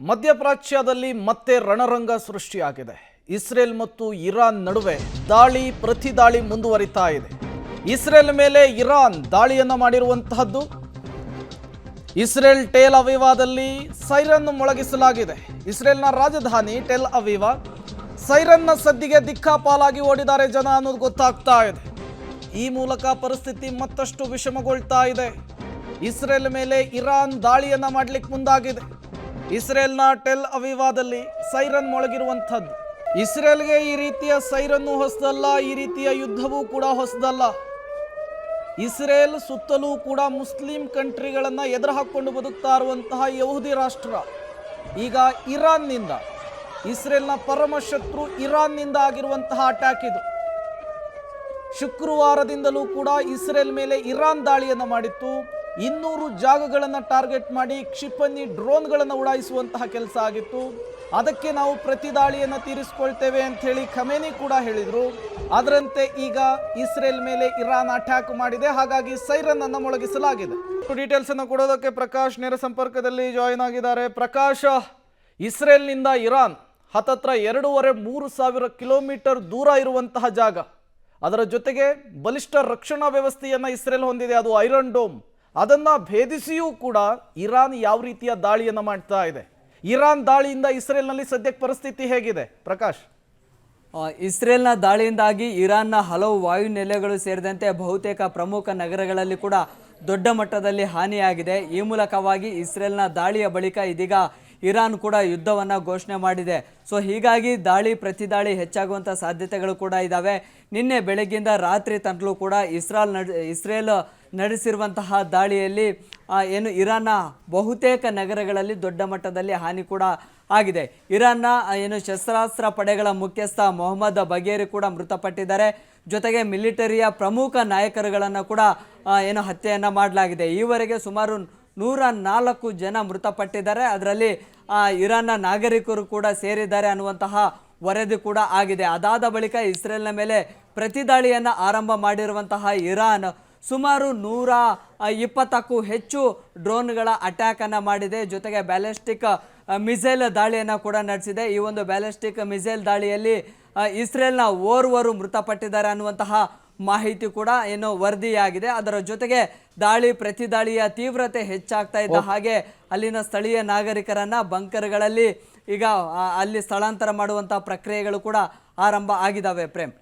ಮಧ್ಯಪ್ರಾಚ್ಯದಲ್ಲಿ ಮತ್ತೆ ರಣರಂಗ ಸೃಷ್ಟಿಯಾಗಿದೆ. ಇಸ್ರೇಲ್ ಮತ್ತು ಇರಾನ್ ನಡುವೆ ದಾಳಿ ಪ್ರತಿದಾಳಿ ಮುಂದುವರಿತಾ ಇದೆ. ಇಸ್ರೇಲ್ ಮೇಲೆ ಇರಾನ್ ದಾಳಿಯನ್ನು ಮಾಡಿರುವಂತಹದ್ದು. ಇಸ್ರೇಲ್ ಟೆಲ್ ಅವೀವಾದಲ್ಲಿ ಸೈರನ್ ಮೊಳಗಿಸಲಾಗಿದೆ. ಇಸ್ರೇಲ್ನ ರಾಜಧಾನಿ ಟೆಲ್ ಅವೀವಾ ಸೈರನ್ನ ಸದ್ದಿಗೆ ದಿಕ್ಕಾಪಾಲಾಗಿ ಓಡಿದ್ದಾರೆ ಜನ ಅನ್ನೋದು ಗೊತ್ತಾಗ್ತಾ ಇದೆ. ಈ ಮೂಲಕ ಪರಿಸ್ಥಿತಿ ಮತ್ತಷ್ಟು ವಿಷಮಗೊಳ್ತಾ ಇದೆ. ಇಸ್ರೇಲ್ ಮೇಲೆ ಇರಾನ್ ದಾಳಿಯನ್ನ ಮಾಡಲಿಕ್ಕೆ ಮುಂದಾಗಿದೆ. ಇಸ್ರೇಲ್ನ ಟೆಲ್ ಅವೀವಾದಲ್ಲಿ ಸೈರನ್ ಮೊಳಗಿರುವಂಥದ್ದು. ಇಸ್ರೇಲ್ಗೆ ಈ ರೀತಿಯ ಸೈರನ್ನು ಹೊಸದಲ್ಲ, ಈ ರೀತಿಯ ಯುದ್ಧವೂ ಕೂಡ ಹೊಸದಲ್ಲ. ಇಸ್ರೇಲ್ ಸುತ್ತಲೂ ಕೂಡ ಮುಸ್ಲಿಂ ಕಂಟ್ರಿಗಳನ್ನು ಎದುರು ಹಾಕ್ಕೊಂಡು ಬದುಕ್ತಾ ಇರುವಂತಹ ಯಹೂದಿ ರಾಷ್ಟ್ರ. ಈಗ ಇರಾನ್ನಿಂದ, ಇಸ್ರೇಲ್ನ ಪರಮಶತ್ರು ಇರಾನ್ನಿಂದ ಆಗಿರುವಂತಹ ಅಟ್ಯಾಕ್ ಇದು. ಶುಕ್ರವಾರದಿಂದಲೂ ಕೂಡ ಇಸ್ರೇಲ್ ಮೇಲೆ ಇರಾನ್ ದಾಳಿಯನ್ನು ಮಾಡಿತ್ತು. 200 ಜಾಗಗಳನ್ನು ಟಾರ್ಗೆಟ್ ಮಾಡಿ ಕ್ಷಿಪಣಿ ಡ್ರೋನ್ಗಳನ್ನು ಉಡಾಯಿಸುವಂತಹ ಕೆಲಸ ಆಗಿತ್ತು. ಅದಕ್ಕೆ ನಾವು ಪ್ರತಿ ದಾಳಿಯನ್ನು ತೀರಿಸಿಕೊಳ್ತೇವೆ ಅಂತ ಹೇಳಿ ಖಮೇನಿ ಕೂಡ ಹೇಳಿದರು. ಅದರಂತೆ ಈಗ ಇಸ್ರೇಲ್ ಮೇಲೆ ಇರಾನ್ ಅಟ್ಯಾಕ್ ಮಾಡಿದೆ. ಹಾಗಾಗಿ ಸೈರನ್ ಅನ್ನು ಮೊಳಗಿಸಲಾಗಿದೆ. ಡೀಟೇಲ್ಸ್ ಅನ್ನು ಕೊಡೋದಕ್ಕೆ ಪ್ರಕಾಶ್ ನೇರ ಸಂಪರ್ಕದಲ್ಲಿ ಜಾಯಿನ್ ಆಗಿದ್ದಾರೆ. ಪ್ರಕಾಶ್, ಇಸ್ರೇಲ್ನಿಂದ ಇರಾನ್ ಹತ್ತತ್ರ 2,500-3,000 ಕಿಲೋಮೀಟರ್ ದೂರ ಇರುವಂತಹ ಜಾಗ. ಅದರ ಜೊತೆಗೆ ಬಲಿಷ್ಠ ರಕ್ಷಣಾ ವ್ಯವಸ್ಥೆಯನ್ನು ಇಸ್ರೇಲ್ ಹೊಂದಿದೆ, ಅದು ಐರನ್ ಡೋಮ್. ಅದನ್ನು ಭೇದಿಸಿಯೂ ಕೂಡ ಇರಾನ್ ಯಾವ ರೀತಿಯ ದಾಳಿಯನ್ನು ಮಾಡ್ತಾ ಇದೆ? ಇರಾನ್ ದಾಳಿಯಿಂದ ಇಸ್ರೇಲ್ನಲ್ಲಿ ಸದ್ಯಕ್ಕೆ ಪರಿಸ್ಥಿತಿ ಹೇಗಿದೆ ಪ್ರಕಾಶ್? ಇಸ್ರೇಲ್ನ ದಾಳಿಯಿಂದಾಗಿ ಇರಾನ್ನ ಹಲವು ವಾಯುನೆಲೆಗಳು ಸೇರಿದಂತೆ ಬಹುತೇಕ ಪ್ರಮುಖ ನಗರಗಳಲ್ಲಿ ಕೂಡ ದೊಡ್ಡ ಮಟ್ಟದಲ್ಲಿ ಹಾನಿಯಾಗಿದೆ. ಈ ಮೂಲಕವಾಗಿ ಇಸ್ರೇಲ್ನ ದಾಳಿಯ ಬಳಿಕ ಇದೀಗ ಇರಾನ್ ಕೂಡ ಯುದ್ಧವನ್ನು ಘೋಷಣೆ ಮಾಡಿದೆ. ಸೊ ಹೀಗಾಗಿ ದಾಳಿ ಪ್ರತಿದಾಳಿ ಹೆಚ್ಚಾಗುವಂಥ ಸಾಧ್ಯತೆಗಳು ಕೂಡ ಇದ್ದಾವೆ. ನಿನ್ನೆ ಬೆಳಗ್ಗಿಂದ ರಾತ್ರಿ ತನಕಲೂ ಕೂಡ ಇಸ್ರೇಲ್ ನಡೆಸಿರುವಂತಹ ದಾಳಿಯಲ್ಲಿ ಏನು ಇರಾನ್ನ ಬಹುತೇಕ ನಗರಗಳಲ್ಲಿ ದೊಡ್ಡ ಮಟ್ಟದಲ್ಲಿ ಹಾನಿ ಕೂಡ ಆಗಿದೆ. ಇರಾನ್ನ ಏನು ಶಸ್ತ್ರಾಸ್ತ್ರ ಪಡೆಗಳ ಮುಖ್ಯಸ್ಥ ಮೊಹಮ್ಮದ್ ಬಗೇರಿ ಕೂಡ ಮೃತಪಟ್ಟಿದ್ದಾರೆ. ಜೊತೆಗೆ ಮಿಲಿಟರಿಯ ಪ್ರಮುಖ ನಾಯಕರುಗಳನ್ನು ಕೂಡ ಏನು ಹತ್ಯೆಯನ್ನು ಮಾಡಲಾಗಿದೆ. ಈವರೆಗೆ ಸುಮಾರು 104 ಜನ ಮೃತಪಟ್ಟಿದ್ದಾರೆ. ಅದರಲ್ಲಿ ಇರಾನ್ನ ನಾಗರಿಕರು ಕೂಡ ಸೇರಿದ್ದಾರೆ ಅನ್ನುವಂತಹ ವರದಿ ಕೂಡ ಆಗಿದೆ. ಅದಾದ ಬಳಿಕ ಇಸ್ರೇಲ್ನ ಮೇಲೆ ಪ್ರತಿದಾಳಿಯನ್ನು ಆರಂಭ ಮಾಡಿರುವಂತಹ ಇರಾನ್ ಸುಮಾರು 120ಕ್ಕೂ ಹೆಚ್ಚು ಡ್ರೋನ್ಗಳ ಅಟ್ಯಾಕನ್ನು ಮಾಡಿದೆ. ಜೊತೆಗೆ ಬ್ಯಾಲಿಸ್ಟಿಕ್ ಮಿಸೈಲ್ ದಾಳಿಯನ್ನು ಕೂಡ ನಡೆಸಿದೆ. ಈ ಒಂದು ಬ್ಯಾಲಿಸ್ಟಿಕ್ ಮಿಸೈಲ್ ದಾಳಿಯಲ್ಲಿ ಇಸ್ರೇಲ್ನ ಓರ್ವರು ಮೃತಪಟ್ಟಿದ್ದಾರೆ ಅನ್ನುವಂತಹ ಮಾಹಿತಿ ಕೂಡ ಏನು ವರದಿಯಾಗಿದೆ. ಅದರ ಜೊತೆಗೆ ದಾಳಿ ಪ್ರತಿದಾಳಿಯ ತೀವ್ರತೆ ಹೆಚ್ಚಾಗ್ತಾ ಇದ್ದ ಹಾಗೆ ಅಲ್ಲಿನ ಸ್ಥಳೀಯ ನಾಗರಿಕರನ್ನ ಬಂಕರ್ಗಳಲ್ಲಿ ಈಗ ಅಲ್ಲಿ ಸ್ಥಳಾಂತರ ಮಾಡುವಂತಹ ಪ್ರಕ್ರಿಯೆಗಳು ಕೂಡ ಆರಂಭ ಆಗಿದ್ದಾವೆ. ಪ್ರೇಮ್.